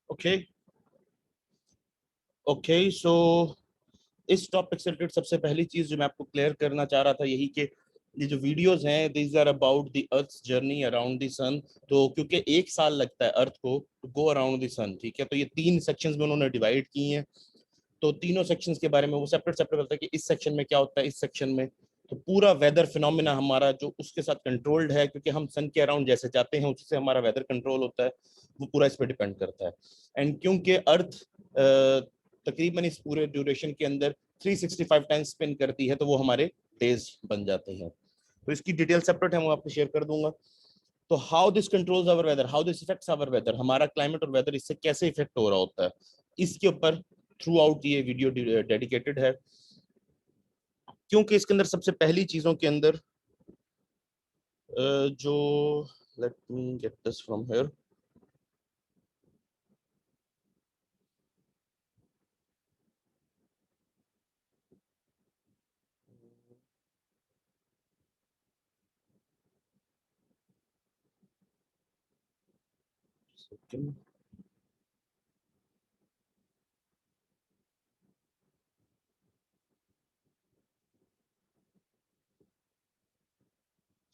Okay okay so इस topic से related सबसे पहली चीज जो मैं आपको क्लियर करना चाह रहा था यही कि ये जो वीडियोस हैं these are about the earth journey around the sun. तो क्योंकि 1 साल लगता है अर्थ को गो अराउंड द सन, ठीक है, तो ये 3 सेक्शंस में उन्होंने डिवाइड किए हैं। तो तीनों सेक्शंस के बारे में वो सेपरेट सेपरेट बताता है कि इस सेक्शन में क्या होता है, इस सेक्शन में। तो पूरा वेदर फिनोमिना हमारा जो उसके साथ कंट्रोल्ड है, क्योंकि हम सन के अराउंड जैसे जाते हैं उससे हमारा वेदर कंट्रोल होता है, वो पूरा इस पर डिपेंड करता है। एंड क्योंकि अर्थ तकरीबन इस पूरे ड्यूरेशन के अंदर 365 टाइम्स स्पिन करती है, तो वो हमारे डेज बन जाते हैं। तो इसकी डिटेल सेपरेट है, वो आपको शेयर कर दूंगा। तो how this controls our weather, how this affects our weather, हमारा क्लाइमेट और वेदर इससे कैसे इफेक्ट हो रहा होता है, इसके ऊपर थ्रू आउट ये वीडियो डेडिकेटेड है। क्योंकि इसके अंदर सबसे पहली चीजों के अंदर जो, let me get this from here.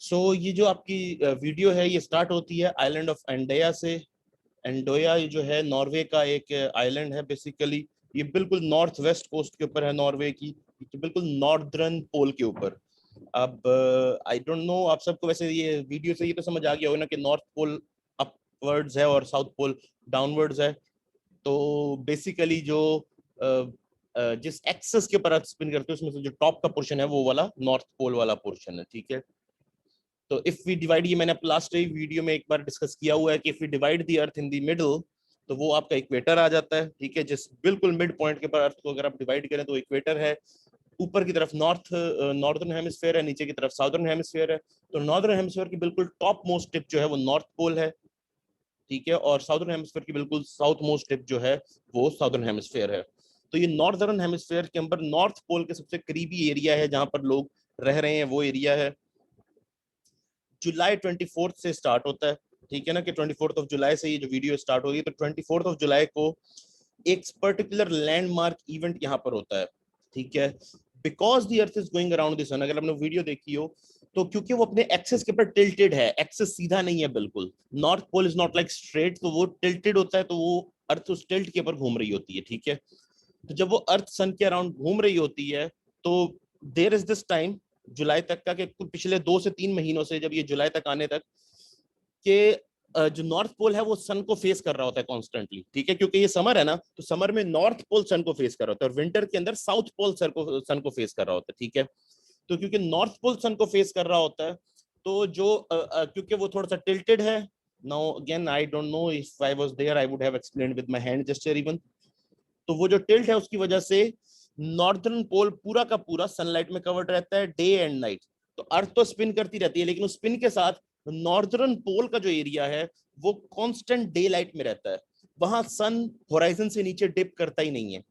So ये जो आपकी वीडियो है ये स्टार्ट होती है आइलैंड ऑफ एंडोया से। एंडोया ये जो है नॉर्वे का एक आइलैंड है बेसिकली। ये बिल्कुल नॉर्थ वेस्ट कोस्ट के ऊपर है नॉर्वे की, बिल्कुल नॉर्दर्न पोल के ऊपर। अब आई डोंट नो आप सबको वैसे ये वीडियो से ये तो समझ आ गया होगा ना कि नॉर्थ पोल अपवर्ड्स है और साउथ पोल डाउनवर्ड्स है। तो बेसिकली जो जिस एक्सेस के ऊपर अर्थ स्पिन करते हैं उसमें से जो टॉप का पोर्शन है वो वाला नॉर्थ पोल वाला पोर्शन है, ठीक है। तो इफ वी डिवाइड, ये मैंने लास्ट वीडियो में एक बार डिस्कस किया हुआ है कि if we divide the earth in the middle, तो वो आपका इक्वेटर आ जाता है, ठीक है। जिस बिल्कुल मिड पॉइंट के पर अर्थ को अगर आप डिवाइड करें तो इक्वेटर है। ऊपर की तरफ नॉर्दर्न हेमिस्फीयर है, नीचे की तरफ साउदर्न हेमिस्फीयर है। तो नॉर्दर्न हेमिस्फीयर की बिल्कुल टॉप मोस्ट टिप जो है वो नॉर्थ पोल है, ठीक है। और साउदर्न हेमिस्फीयर की बिल्कुल साउथ मोस्ट टिप जो है वो साउदर्न हेमिस्फीयर है। तो ये नॉर्दर्न हेमिस्फीयर के अंदर नॉर्थ पोल के सबसे करीबी एरिया है जहां पर लोग रह रहे हैं, वो एरिया है। जुलाई 24 से स्टार्ट होता है, ठीक है ना, कि 24 ऑफ जुलाई से ये जो वीडियो स्टार्ट होगी। तो 24 ऑफ जुलाई को एक पर्टिकुलर लैंडमार्क इवेंट यहाँ पर होता है, ठीक है। Because the earth is going around the sun, अगर आपने वीडियो देखी हो तो क्योंकि वो अपने एक्सेस के ऊपर टिल्टेड है, एक्सेस सीधा नहीं है बिल्कुल, north pole is not like straight, तो वो टिल्टेड होता है, तो वो अर्थ उस टिल्ट के ऊपर घूम रही होती है, ठीक है। तो जब वो अर्थ सन के अराउंड घूम रही होती है तो देर इज दिस टाइम जुलाई तक का, कि पिछले 2 से 3 महीनों से जब ये जुलाई तक आने तक के जो नॉर्थ पोल है वो सन को फेस कर रहा होता है कॉन्स्टेंटली, ठीक है। क्योंकि ये समर है ना, तो समर में नॉर्थ पोल सन को फेस कर रहा होता है और विंटर के अंदर साउथ पोल सन को फेस कर रहा होता है, ठीक है। तो क्योंकि नॉर्थ पोल सन को फेस कर रहा होता है, तो जो क्योंकि वो थोड़ा सा टिल्टेड है। Now again I don't know if I was there I would have explained with my hand gesture even. तो वो जो टिल्ट है उसकी वजह से नॉर्दर्न पोल पूरा का पूरा सनलाइट में कवर्ड रहता है डे एंड नाइट। तो अर्थ तो स्पिन करती रहती है, लेकिन उस स्पिन के साथ नॉर्दर्न पोल का जो एरिया है वो कांस्टेंट डे लाइट में रहता है। वहां सन होराइजन से नीचे डिप करता ही नहीं है,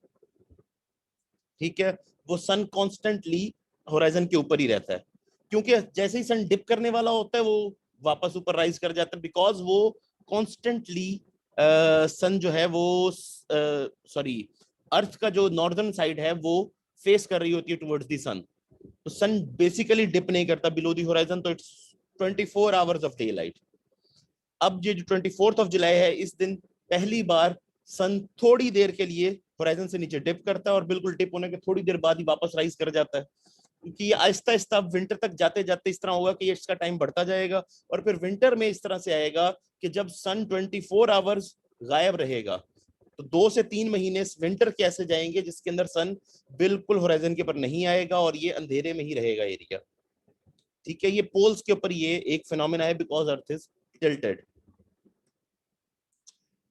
ठीक है। वो सन कॉन्स्टेंटली होराइजन के ऊपर ही रहता है, क्योंकि जैसे ही सन डिप करने वाला होता है वो वापस ऊपर राइज कर जाता है, बिकॉज वो कॉन्स्टेंटली सन जो है वो सॉरी अर्थ का जो नॉर्दर्न साइड है वो फेस कर रही होती है टुवर्ड्स द सन। तो सन बेसिकली डिप नहीं करता बिलो दी होराइजन, तो it's 24 hours of day light. अब ये जो 24 ऑफ जुलाई है, इस दिन पहली बार सन थोड़ी देर के लिए होराइजन से नीचे डिप करता है और बिल्कुल डिप होने के थोड़ी देर बाद ही वापस राइज कर जाता है। क्योंकि ये आहिस्ता आहिस्ता विंटर तक जाते जाते इस तरह होगा कि इसका टाइम बढ़ता जाएगा, और फिर विंटर में इस तरह से आएगा कि जब सन 24 आवर्स गायब रहेगा। तो 2 से 3 महीने विंटर कैसे जाएंगे जिसके अंदर सन बिल्कुल होराइजन के ऊपर नहीं आएगा और ये अंधेरे में ही रहेगा एरिया, ठीक है। ये पोल्स के ऊपर ये एक फिनोमिना है, बिकॉज अर्थ इज टिल्टेड।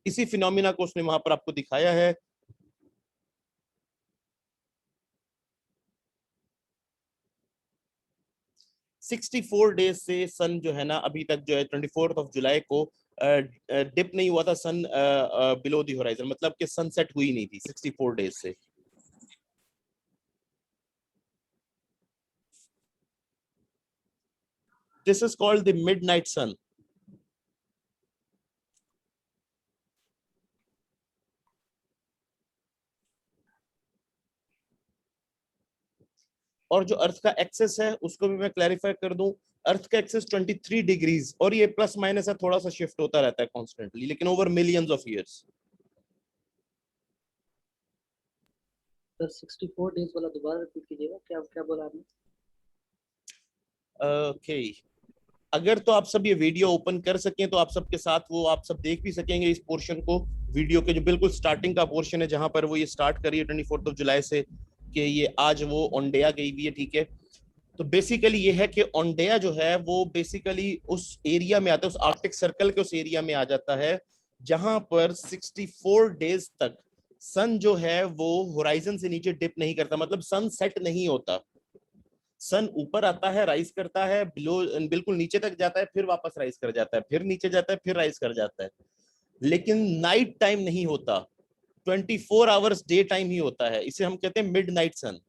इसी फिनोमिना को उसने वहां पर आपको दिखाया है। सिक्सटी फोर डेज से सन जो है ना अभी तक जो है 24 ऑफ जुलाई को डिप नहीं हुआ था सन बिलो दी होराइजन, मतलब कि सनसेट हुई नहीं थी 64 डेज से। This is called the midnight sun. और जो अर्थ का एक्सेस है उसको भी मैं क्लैरिफाई कर दूं, अर्थ का एक्सेस 23 डिग्रीज, और ये प्लस माइनस है, थोड़ा सा शिफ्ट होता रहता है कॉन्स्टेंटली, लेकिन over millions of years. Sir 64 days वाला दोबारा रिपीट कीजिएगा, क्या क्या बोला आपने? ओके, अगर तो आप सब ये वीडियो ओपन कर सकें तो आप सबके साथ वो आप सब देख भी सकेंगे इस पोर्शन को, वीडियो के जो बिल्कुल स्टार्टिंग का पोर्शन है जहां पर वो ये स्टार्ट करी है 24 जुलाई से, कि ये आज वो ओंडेया गई हुई है, ठीक है। तो बेसिकली ये है कि ओंडेया जो है वो बेसिकली उस एरिया में आता है, उस आर्कटिक सर्कल के उस एरिया में आ जाता है जहां पर 64 डेज तक सन जो है वो होराइजन से नीचे डिप नहीं करता, मतलब सन सेट नहीं होता। सन ऊपर आता है, राइज करता है, बिलो बिल्कुल नीचे तक जाता है, फिर वापस राइज कर जाता है, फिर नीचे जाता है, फिर राइज कर जाता है, लेकिन नाइट टाइम नहीं होता। 24 आवर्स डे टाइम ही होता है, इसे हम कहते हैं मिड नाइट सन,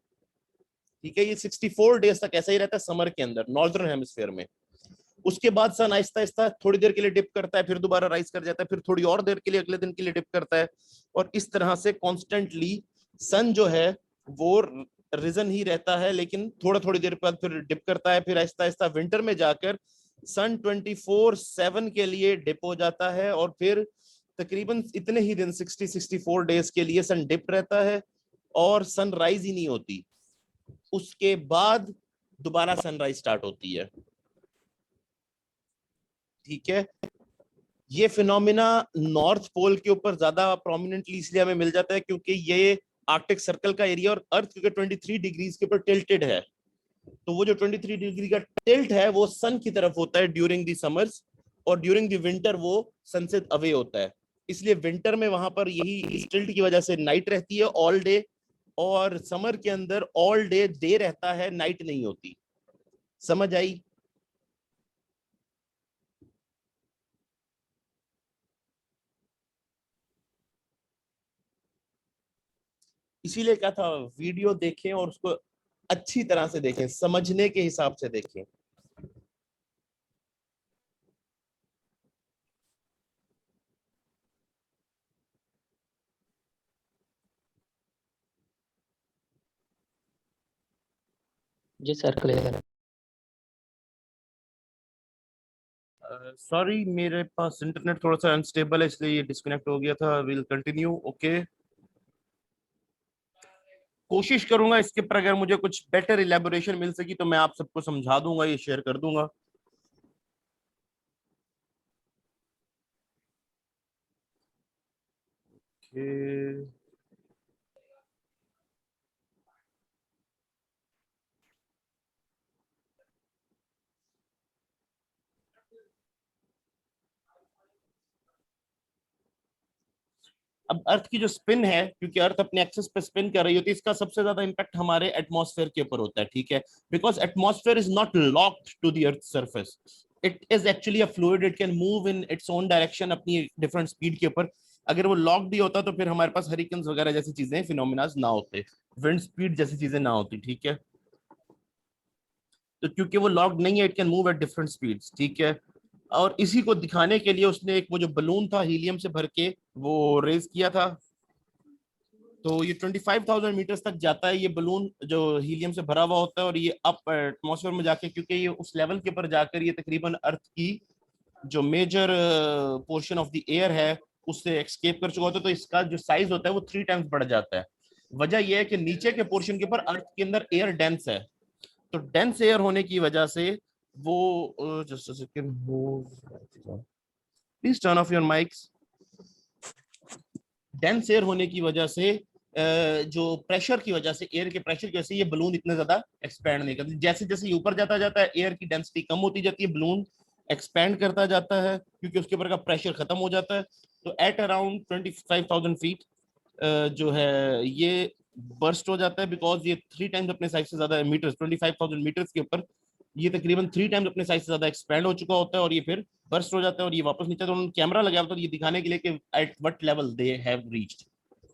ठीक है। ये 64 डेज तक ऐसा ही रहता है समर के अंदर, नॉर्दर्न हेमिस्फीयर में। उसके बाद सन आहिस्ता आहिस्ता थोड़ी देर के लिए डिप करता है, फिर दोबारा राइज कर जाता है, फिर थोड़ी और देर के लिए अगले दिन के लिए डिप करता है, और इस तरह से कॉन्स्टेंटली सन जो है वो रिजन ही रहता है, लेकिन थोड़ा थोड़ी देर बाद फिर डिप करता है, फिर आहिस्ता आहिस्ता विंटर में जाकर सन 24/7 के लिए डिप हो जाता है, और फिर तकरीबन इतने ही दिन 64 डेज के लिए सन डिप रहता है और सनराइज ही नहीं होती। उसके बाद दोबारा सनराइज स्टार्ट होती है, ठीक है। ये फिनोमिना नॉर्थ पोल के ऊपर ज्यादा प्रोमिनेंटली इसलिए हमें मिल जाता है क्योंकि ये आर्कटिक सर्कल का एरिया, और अर्थ क्योंकि 23 डिग्रीज के ऊपर टिल्टेड है, तो वो जो 23 डिग्री का टिल्ट है वो सन की तरफ होता है ड्यूरिंग दी समर्स, और ड्यूरिंग दी विंटर वो सन से अवे होता है। इसलिए विंटर में वहां पर यही इस टिल्ट की वजह से नाइट रहती है ऑल डे, और समर के अंदर ऑल डे डे रहता है, नाइट नहीं होती। समझ आई? इसीलिए क्या था, वीडियो देखें और उसको अच्छी तरह से देखें, समझने के हिसाब से देखें। जी सर, क्लियर है। सॉरी, मेरे पास इंटरनेट थोड़ा सा अनस्टेबल है इसलिए ये डिस्कनेक्ट हो गया था। Will continue, okay. कोशिश करूंगा इसके पर अगर मुझे कुछ बेटर इलेबोरेशन मिल सकी तो मैं आप सबको समझा दूंगा, ये शेयर कर दूंगा। Okay. अब अर्थ की जो स्पिन है, क्योंकि अर्थ अपने एक्सिस पे स्पिन कर रही होती है, इसका सबसे ज्यादा इंपैक्ट हमारे एटमॉस्फेयर के ऊपर होता है, ठीक है। Because atmosphere is not locked to the earth surface, it is actually a fluid, it can move in its own direction अपनी डिफरेंट स्पीड के ऊपर। अगर वो लॉक्ड ही होता तो फिर हमारे पास हरिकेन्स वगैरह जैसी चीजें फिनोमिनाज ना होते, विंड स्पीड जैसी चीजें ना होती, ठीक है। तो क्योंकि वो लॉक्ड नहीं है, it can move at different speeds, ठीक है। और इसी को दिखाने के लिए उसने एक वो जो बलून था हीलियम से भर के वो रेज किया था। तो ये 25,000 मीटर्स तक जाता है ये बलून जो हीलियम से भरा हुआ होता है, और ये अप एटमॉस्फेयर में जाके, क्योंकि ये उस लेवल के ऊपर जाकर ये तकरीबन अर्थ की जो major portion of the air है उससे एक्सकेप कर चुका होता है, तो इसका जो साइज होता है वो 3 टाइम्स बढ़ जाता है। वजह यह है कि नीचे के पोर्शन के ऊपर अर्थ के अंदर एयर डेंस है, तो डेंस एयर होने की वजह से वो just a second, please turn off your mics. Dense air होने की वजह से जो प्रेशर की वजह से, एयर के प्रेशर की वजह से ये बलून इतना ज्यादा एक्सपैंड नहीं करती। जैसे जैसे ये ऊपर जाता जाता है एयर की डेंसिटी कम होती जाती है, बलून एक्सपैंड करता जाता है क्योंकि उसके ऊपर का प्रेशर खत्म हो जाता है। तो एट अराउंड 25,000 फीट जो है ये बर्स्ट हो जाता है, बिकॉज ये 3 टाइम्स अपने साइज से ज्यादा मीटर्स, 25,000 मीटर्स के ऊपर ये तकरीबन 3 टाइम्स अपने साइज से ज्यादा एक्सपैंड हो चुका होता है, और ये फिर बर्स्ट हो जाता है और ये वापस नीचे। तो उन्होंने कैमरा लगाया होता है ये दिखाने के लिए कि at what level they have reached,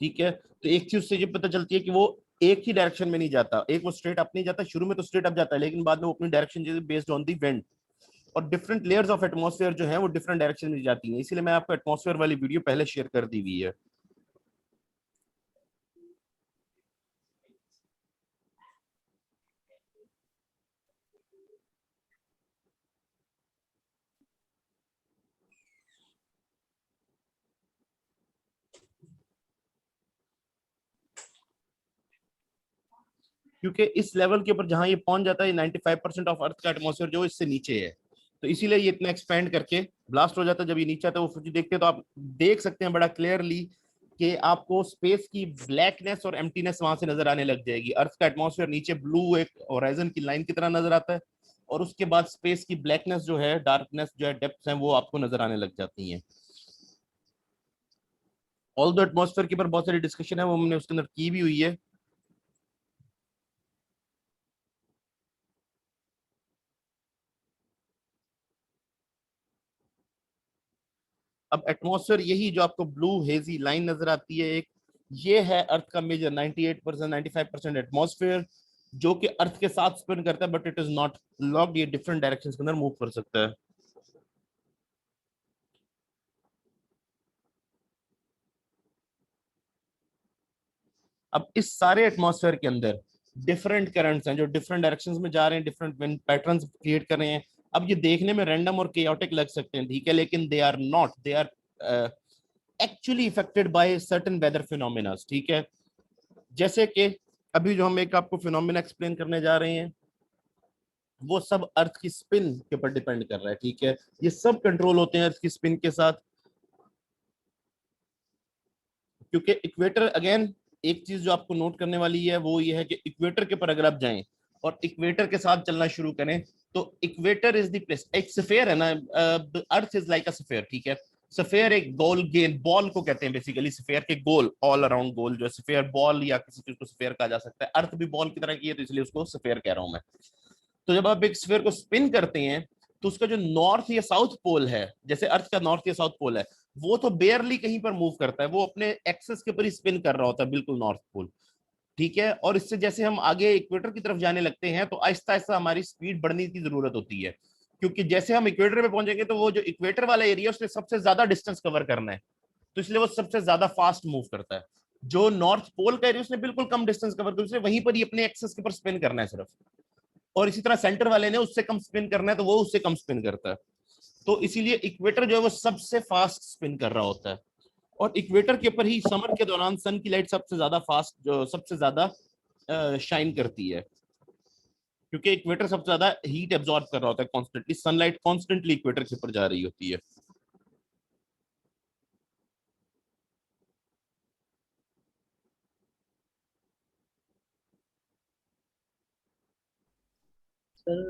ठीक है। तो एक चीज से ये पता चलती है कि वो एक ही डायरेक्शन में नहीं जाता, एक वो स्ट्रेट अप नहीं जाता, शुरू में तो स्ट्रेट अप जाता है लेकिन बाद में वो अपनी direction based on the wind, और डिफरेंट लेयर्स ऑफ एटमॉस्फेयर जो है वो डिफरेंट डायरेक्शन में जाती हैं। इसीलिए मैं आपको एटमॉस्फेयर वाली वीडियो पहले शेयर कर दी हुई है। क्योंकि इस लेवल के ऊपर जहां ये पहुंच जाता है 95% ऑफ अर्थ का एटमॉस्फेयर जो इससे नीचे है, तो इसीलिए ये इतना एक्सपेंड करके ब्लास्ट हो जाता है। जब ये नीचे आता है वो फिर देखते हैं तो आप देख सकते हैं बड़ा क्लियरली कि आपको स्पेस की ब्लैकनेस और एम्प्टीनेस वहां से नजर आने लग जाएगी। अर्थ का एटमॉस्फेयर नीचे ब्लू एक होराइजन की लाइन की तरह नजर आता है, और उसके बाद स्पेस की ब्लैकनेस जो है, डार्कनेस जो है, डेप्थ है, वो आपको नजर आने लग जाती है। ऑल दो एटमॉस्फेयर के ऊपर बहुत सारी डिस्कशन है, वो हमने उसके अंदर की भी हुई है। अब एटमॉस्फेयर, यही जो आपको ब्लू हेजी लाइन नजर आती है एक, ये है अर्थ का मेजर 98% 95% एटमॉस्फेयर, जो कि अर्थ के साथ स्पिन करता है, but it is not locked, ये डिफरेंट डायरेक्शंस के अंदर मूव कर सकता है। अब इस सारे एटमॉस्फेयर के अंदर डिफरेंट करंट्स हैं जो डिफरेंट डायरेक्शंस में जा रहे हैं, डिफरेंट विंड पैटर्न्स क्रिएट कर रहे हैं। अब ये देखने में रैंडम और केओटिक लग सकते हैं, ठीक है, लेकिन they are not, they are actually affected by certain weather phenomena, ठीक है। जैसे कि अभी जो हम एक आपको फिनोमिना एक्सप्लेन करने जा रहे हैं, वो सब अर्थ की स्पिन के ऊपर डिपेंड कर रहा है, ठीक है। ये सब कंट्रोल होते हैं अर्थ की स्पिन के साथ, क्योंकि इक्वेटर, अगेन एक चीज जो आपको नोट करने वाली है वो ये है कि इक्वेटर के ऊपर अगर आप जाएं और इक्वेटर के साथ चलना शुरू करें, तो इक्वेटर इज द प्लेस, एक स्फेयर है ना, earth is like a sphere, ठीक है। स्फेयर एक गोल गेंद, बॉल को कहते हैं बेसिकली, स्फेयर के गोल, ऑल अराउंड गोल जो स्फेयर बॉल, या किसी चीज को स्फेयर कहा जा सकता है। अर्थ भी बॉल की तरह की है, तो इसलिए उसको स्फेयर कह रहा हूं मैं। तो जब आप एक स्फेयर को स्पिन करते हैं, तो उसका जो नॉर्थ या साउथ पोल है, जैसे अर्थ का नॉर्थ या साउथ पोल है, वो तो बेयरली कहीं पर मूव करता है, वो अपने एक्सेस के ऊपर ही स्पिन कर रहा होता है, बिल्कुल नॉर्थ पोल, ठीक है। और इससे जैसे हम आगे इक्वेटर की तरफ जाने लगते हैं, तो आहिस्ता आहिस्ता हमारी स्पीड बढ़ने की जरूरत होती है, क्योंकि जैसे हम इक्वेटर पे पहुंचेंगे तो वो जो इक्वेटर वाला एरिया उसने सबसे ज्यादा डिस्टेंस कवर करना है, तो इसलिए वो सबसे ज्यादा फास्ट मूव करता है। जो नॉर्थ पोल का एरिया उसने बिल्कुल कम डिस्टेंस कवर कर, उसने वहीं पर ही अपने एक्सेस के ऊपर स्पिन करना है सिर्फ, और इसी तरह सेंटर वाले ने उससे कम स्पिन करना है, तो वो उससे कम स्पिन करता है। तो इसीलिए इक्वेटर जो है वो सबसे फास्ट स्पिन कर रहा होता है, और इक्वेटर के ऊपर ही समर के दौरान सन की लाइट सबसे ज्यादा फास्ट, जो सबसे ज्यादा शाइन करती है, क्योंकि इक्वेटर सबसे ज्यादा हीट एब्जॉर्ब कर रहा होता है कॉन्स्टेंटली, सनलाइट कॉन्स्टेंटली इक्वेटर के ऊपर जा रही होती है। Sir,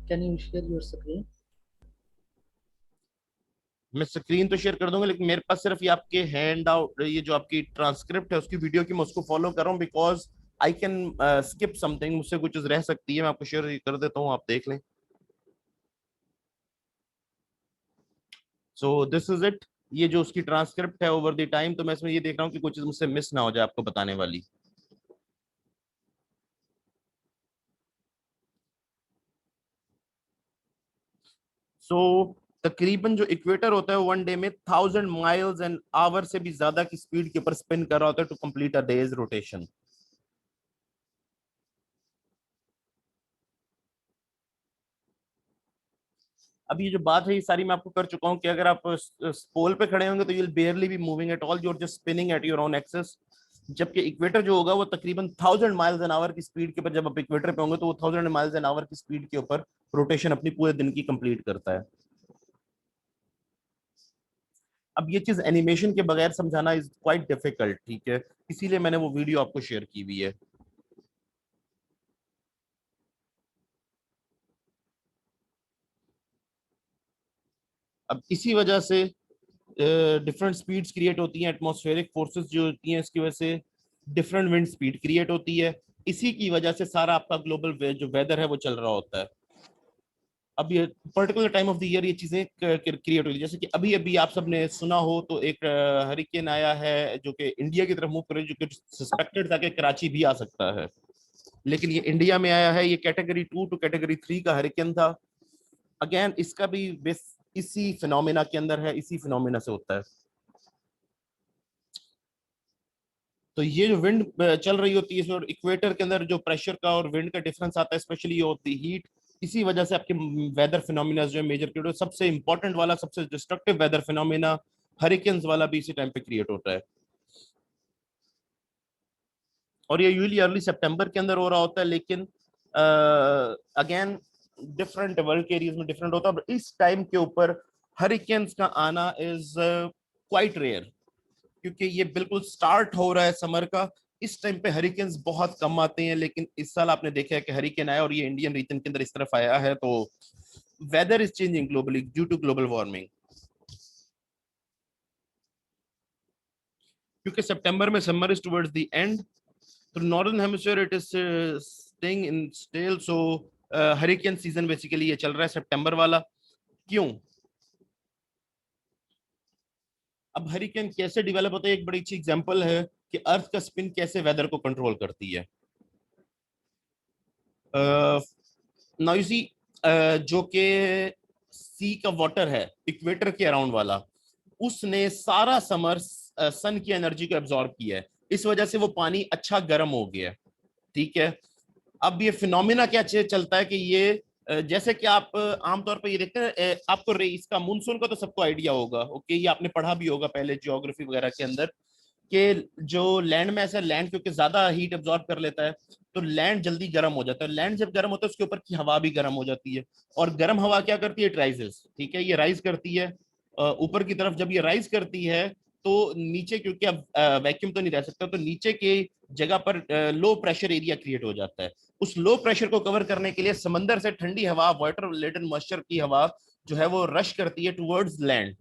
can you share your screen? मैं स्क्रीन तो शेयर कर दूंगा, लेकिन मेरे पास सिर्फ ये आपके हैंड आउट, ये जो आपकी ट्रांसक्रिप्ट है उसकी वीडियो की, मैं उसको फॉलो कर रहा हूँ, because I can skip something, मुझसे कुछ चीज रह सकती है। मैं आपको शेयर कर देता हूँ, आप देख लें। सो दिस इज इट, ये जो उसकी ट्रांसक्रिप्ट है ओवर द टाइम, तो मैं इसमें ये देख रहा हूँ कि कुछ चीज मुझसे मिस ना हो जाए आपको बताने वाली। सो तकरीबन जो इक्वेटर होता है, 1 डे में 1000 माइल्स एन आवर से भी ज्यादा की स्पीड के ऊपर स्पिन कर रहा होता है to complete a day's rotation. अब ये जो बात है ये सारी मैं आपको कर चुका हूँ कि अगर आप पोल पे खड़े होंगे तो you will barely be moving at all, you're just spinning at your own axis. जबकि इक्वेटर जो होगा वो तकरीबन 1000 माइल्स एन आवर की स्पीड के ऊपर, जब आप इक्वेटर पे होंगे तो वो 1000 माइल्स एन आवर की स्पीड के ऊपर रोटेशन अपनी पूरे दिन की कंप्लीट करता है। अब ये चीज एनिमेशन के बगैर समझाना इज क्वाइट डिफिकल्ट, ठीक है, इसीलिए मैंने वो वीडियो आपको शेयर की हुई है। अब इसी वजह से डिफरेंट स्पीड्स क्रिएट होती हैं, एटमॉस्फेरिक फोर्सेस जो होती हैं इसकी वजह से डिफरेंट विंड स्पीड क्रिएट होती है। इसी की वजह से सारा आपका ग्लोबल जो वेदर है वो चल रहा होता है। अब ये particular time of the year ये चीजें क्रिएट होती है, जैसे कि अभी अभी आप सबने सुना हो तो एक हरिकेन आया है जो कि इंडिया की तरफ मूव कर रही है, जो कि सस्पेक्टेड था कि कराची भी आ सकता है, लेकिन ये इंडिया में आया है। ये कैटेगरी 2 टू कैटेगरी 3 का हरिकेन था। अगेन इसका भी बेस इसी फिनोमिना के अंदर है, इसी फिनोमिना से होता है। तो ये जो विंड चल रही होती है इसमें, और इक्वेटर के अंदर जो प्रेशर का और विंड का डिफरेंस आता है, स्पेशली ये होती हीट, इसी वजह से आपके वेदर फिनोमिना जो है मेजर क्रिएट होता है। सबसे इंपॉर्टेंट वाला, सबसे डिस्ट्रक्टिव वेदर फिनोमिना हरिकेन्स वाला भी इसी टाइम पे क्रिएट होता है। और ये यूजली अर्ली सितंबर के अंदर हो रहा होता है, लेकिन अगेन डिफरेंट वर्ल्ड के एरियाज में डिफरेंट होता है। इस टाइम के ऊपर हरिकेन्स का आना इज क्वाइट रेयर, क्योंकि ये बिल्कुल स्टार्ट हो रहा है समर का। इस टाइम पे हरिकेन्स बहुत कम आते हैं, लेकिन इस साल आपने देखा है कि हरिकेन आया और ये इंडियन रीजन के अंदर इस तरफ आया है। तो weather is changing globally due to global warming, क्योंकि सितंबर में summer is towards the end, तो northern hemisphere it is staying in stale. So hurricane season basically ये चल रहा है सितंबर वाला। क्यों? अब हरिकेन कैसे डेवलप होता है, एक बड़ी अच्छी एग्जांपल है कि अर्थ का स्पिन कैसे वेदर को कंट्रोल करती है। नाउ यू सी, जो कि सी का वाटर है इक्वेटर के अराउंड वाला, उसने सारा समर सन की एनर्जी को एब्जॉर्ब किया है। इस वजह से वो पानी अच्छा गर्म हो गया है। ठीक है, अब ये फिनोमिना क्या चलता है कि ये जैसे कि आप आमतौर पर ये देखते हैं, आपको इसका मानसून का तो सबको आइडिया होगा, ओके, ये आपने पढ़ा भी होगा पहले ज्योग्राफी वगैरह के अंदर, कि जो लैंड में ऐसा लैंड क्योंकि ज्यादा हीट एब्जॉर्ब कर लेता है, तो लैंड जल्दी गर्म हो जाता है। लैंड जब गर्म होता है उसके ऊपर की हवा भी गर्म हो जाती है, और गर्म हवा क्या करती है? It rises. ठीक है, ये राइज करती है ऊपर की तरफ। जब ये राइज करती है तो नीचे, क्योंकि अब वैक्यूम तो नहीं रह सकता, तो नीचे के जगह पर लो प्रेशर एरिया क्रिएट हो जाता है। उस लो प्रेशर को कवर करने के लिए समंदर से ठंडी हवा, वाटर लेडन मॉइस्चर की हवा जो है वो रश करती है टुवर्ड्स लैंड।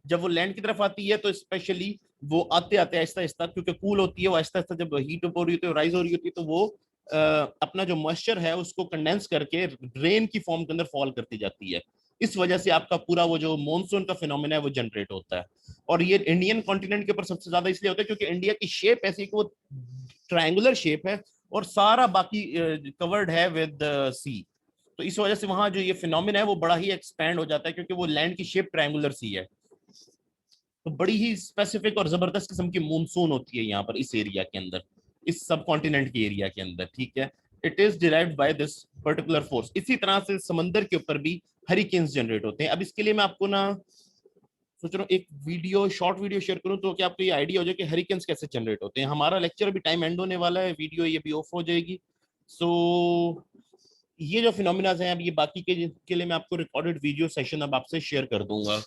जब वो लैंड की तरफ आती है तो स्पेशली वो आते आते आहिस्ता आहिस्ता, क्योंकि कूल होती है वो, आहिस्ता आहिस्ता जब हीट हो रही होती है, राइज हो रही होती है, तो वो अपना जो मॉइस्चर है उसको कंडेंस करके रेन की फॉर्म के अंदर फॉल करती जाती है। इस वजह से आपका पूरा वो जो मॉनसून का फिनोमेना है वो जनरेट होता है। और ये इंडियन कॉन्टिनेंट के ऊपर सबसे ज्यादा इसलिए होता है क्योंकि इंडिया की शेप ऐसी कि वो ट्रायंगुलर शेप है और सारा बाकी कवर्ड है विद सी। तो इस वजह से वहां जो ये फिनोमेना है वो बड़ा ही एक्सपैंड हो जाता है, क्योंकि वो लैंड की शेप ट्रायंगुलर सी है। तो बड़ी ही स्पेसिफिक और जबरदस्त किस्म की मानसून होती है यहाँ पर इस एरिया के अंदर, इस सब कॉन्टिनेंट के एरिया के अंदर। ठीक है, it is derived by this particular force. इसी तरह से समंदर के ऊपर भी हरिकेन्स जनरेट होते हैं। अब इसके लिए मैं आपको ना सोच रहा हूँ एक वीडियो, शॉर्ट वीडियो शेयर करूँ तो कि आपको ये आइडिया हो जाए कि हरिकेन्स कैसे जनरेट होते हैं। हमारा लेक्चर अभी टाइम एंड होने वाला है, वीडियो ये भी ऑफ हो जाएगी। सो ये जो फिनोमिनाज हैं, अब ये बाकी के लिए मैं आपको रिकॉर्डेड वीडियो सेशन अब आपसे शेयर कर दूंगा।